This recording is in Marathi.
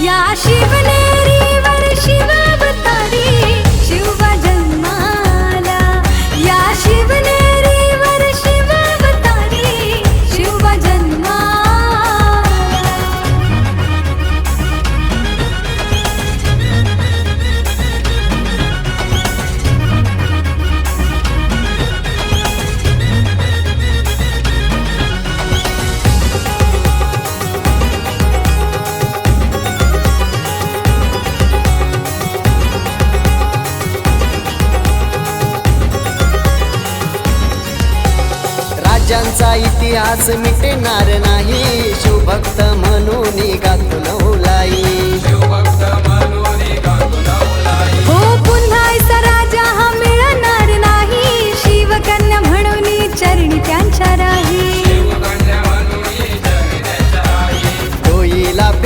या शिवनेरीवर शिवावतारी शिवबा जन्माला. या शिवनेरीवर शिवावतारी शिवबा जन्माला. राज्यांचा इतिहास मिटणार नाही, शिवभक्त म्हणून गातो